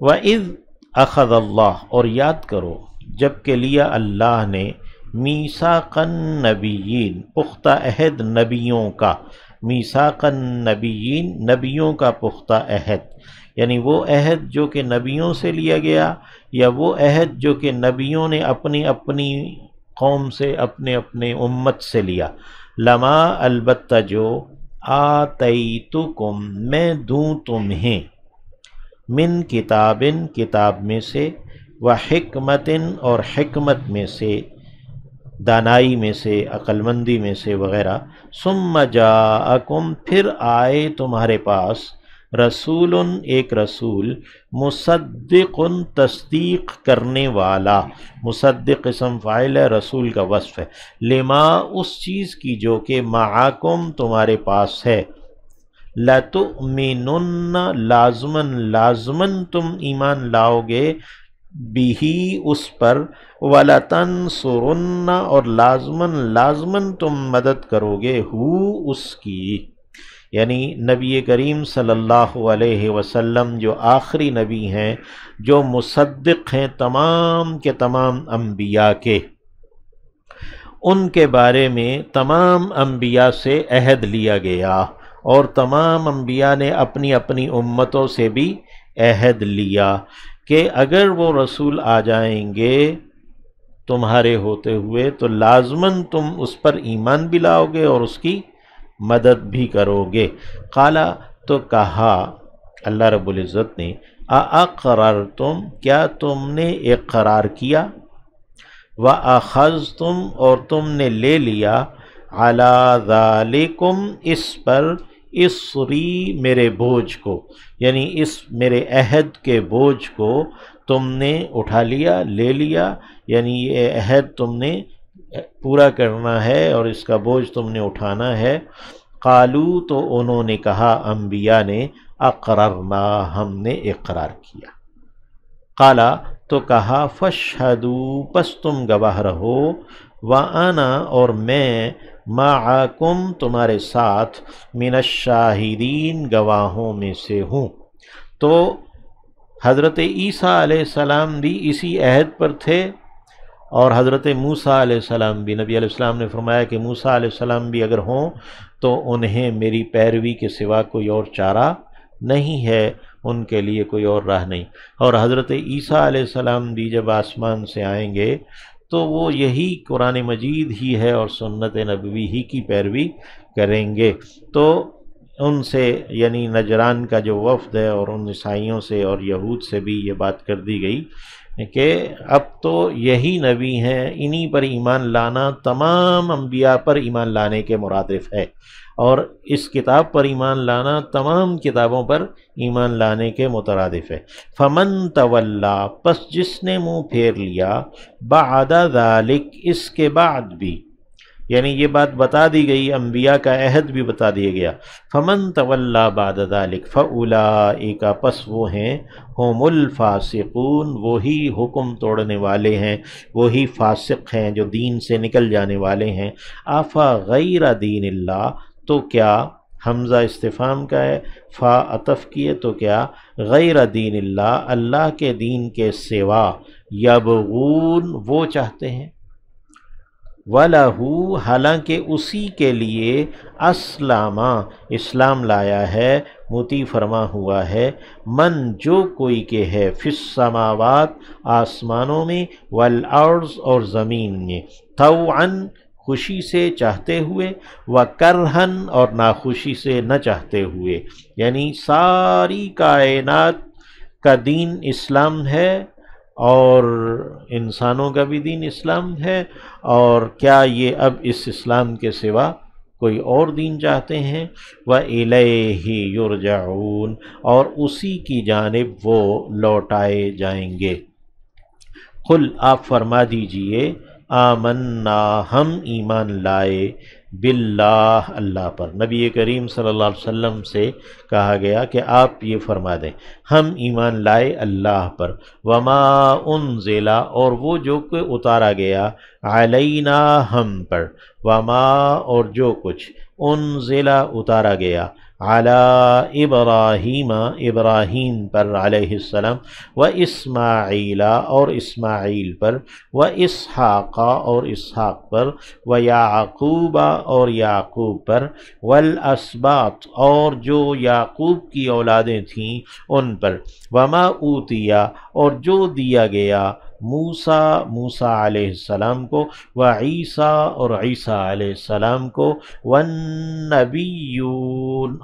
وَإِذْ أَخَذَ اللَّهُ، اور یاد کرو جب کہ لیا اللہ نے، میثاق النبیین، پختہ عہد نبیوں کا، میثاق النبیین، نبیوں کا پختہ عہد، یعنی وہ عہد جو کہ نبیوں سے لیا گیا، یا وہ عہد جو کہ نبیوں نے اپنی اپنی قوم سے، اپنے اپنے امت سے لیا، لما، البتہ جو، آتیتکم، میں دوں تمہیں، من کتابن، کتاب میں سے، وحکمت، اور حکمت میں سے، دانائی میں سے، عقل مندی میں سے وغیرہ، ثم جاءکم، پھر آئے تمہارے پاس، رسول، ایک رسول، مصدق، تصدیق کرنے والا، مصدق اسم فاعل ہے، رسول کا وصف ہے، لما، اس چیز کی جو کہ معاکم، تمہارے پاس ہے، لَتُؤْمِنُنَّ، لازماً لازماً تم ایمان لاؤ گے، بھی، اس پر، وَلَتَنْصُرُنَّ، اور لازماً لازماً تم مدد کرو گے، ہو، اس کی، یعنی نبی کریم صلی اللہ علیہ وسلم جو آخری نبی ہیں، جو مصدق ہیں تمام کے تمام انبیاء کے، ان کے بارے میں تمام انبیاء سے عہد لیا گیا، اور تمام انبیاء نے اپنی اپنی امتوں سے بھی عہد لیا کہ اگر وہ رسول آ جائیں گے تمہارے ہوتے ہوئے تو لازماً تم اس پر ایمان بھی لاؤ گے اور اس کی مدد بھی کرو گے۔ قالا، تو کہا اللہ رب العزت نے، اَأَقْرَرْتُمْ، کیا تم نے اقرار کیا، وَأَخَذْتُمْ، اور تم نے لے لیا، عَلَى ذَلِكُمْ، اس پر، اصری، میرے بوجھ کو، یعنی اس میرے عہد کے بوجھ کو تم نے اٹھا لیا، لے لیا، یعنی یہ عہد تم نے پورا کرنا ہے اور اس کا بوجھ تم نے اٹھانا ہے۔ قالو، تو انہوں نے کہا انبیاء نے، اقررنا، ہم نے اقرار کیا۔ قالا، تو کہا، فاشہدوا، پس تم گواہ رہو، وَأَنَا، اور میں، معکم، تمہارے ساتھ، من الشاہدین، گواہوں میں سے ہوں۔ تو حضرت عیسیٰ علیہ السلام بھی اسی عہد پر تھے، اور حضرت موسیٰ علیہ السلام بھی، نبی علیہ السلام نے فرمایا کہ موسیٰ علیہ السلام بھی اگر ہوں تو انہیں میری پیروی کے سوا کوئی اور چارہ نہیں ہے، ان کے لیے کوئی اور راہ نہیں، اور حضرت عیسیٰ علیہ السلام بھی جب آسمان سے آئیں گے تو وہ یہی قرآن مجید ہی ہے اور سنت نبوی ہی کی پیروی کریں گے۔ تو ان سے، یعنی نجران کا جو وفد ہے، اور ان عیسائیوں سے اور یہود سے بھی یہ بات کر دی گئی کہ اب تو یہی نبی ہیں، انہی پر ایمان لانا تمام انبیاء پر ایمان لانے کے مرادف ہے، اور اس کتاب پر ایمان لانا تمام کتابوں پر ایمان لانے کے مترادف ہے۔ فمن تولا، پس جس نے منہ پھیر لیا، بعد ذالک، اس کے بعد بھی، یعنی یہ بات بتا دی گئی، انبیاء کا عہد بھی بتا دیا گیا۔ فمن تولا بعد ذالک فاولئک، پس وہ ہیں، ہم الفاسقون، وہی حکم توڑنے والے ہیں، وہی فاسق ہیں جو دین سے نکل جانے والے ہیں۔ آفا غیر دین اللہ، تو کیا، حمزہ استفہام کا ہے، فا عطف کیے، تو کیا، غیر دین اللہ، اللہ کے دین کے سوا، یبغون، وہ چاہتے ہیں، وَلَهُ، حالانکہ اسی کے لیے، اسلام، اسلام لایا ہے، مطیع فرما ہوا ہے، من، جو کوئی کہ ہے، فی السماوات، آسمانوں میں، والارض، اور زمین میں، طوعا، خوشی سے، چاہتے ہوئے، وکرہن، اور ناخوشی سے، نہ چاہتے ہوئے، یعنی ساری کائنات کا دین اسلام ہے، اور انسانوں کا بھی دین اسلام ہے، اور کیا یہ اب اس اسلام کے سوا کوئی اور دین چاہتے ہیں؟ وَإِلَيْهِ يُرْجَعُونَ، اور اسی کی جانب وہ لوٹائے جائیں گے۔ قل، آپ فرما دیجئے، آمنا، ہم ایمان لائے، باللہ، اللہ پر۔ نبی کریم صلی اللہ علیہ وسلم سے کہا گیا کہ آپ یہ فرما دیں، ہم ایمان لائے اللہ پر، وما انزل، اور وہ جو کہ اتارا گیا، علینا، ہم پر، وما، اور جو کچھ، انزل، اتارا گیا، علی ابراہیم ابراہیم پر علیہ السلام، و اسماعیل اور اسماعیل پر، و اسحاق اور اسحاق پر، و یعقوب اور یعقوب پر، والاسباط اور جو یعقوب کی اولادیں تھیں ان پر، وما اوتیا اور جو دیا گیا موسیٰ موسیٰ علیہ السلام کو، و عیسیٰ اور عیسیٰ علیہ السلام کو، والنبیون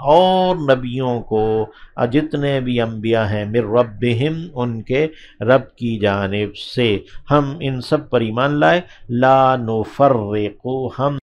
اور نبیوں کو، جتنے بھی انبیاء ہیں، من ربہم ان کے رب کی جانب سے، ہم ان سب پر ایمان لائے، لا نفرق ہم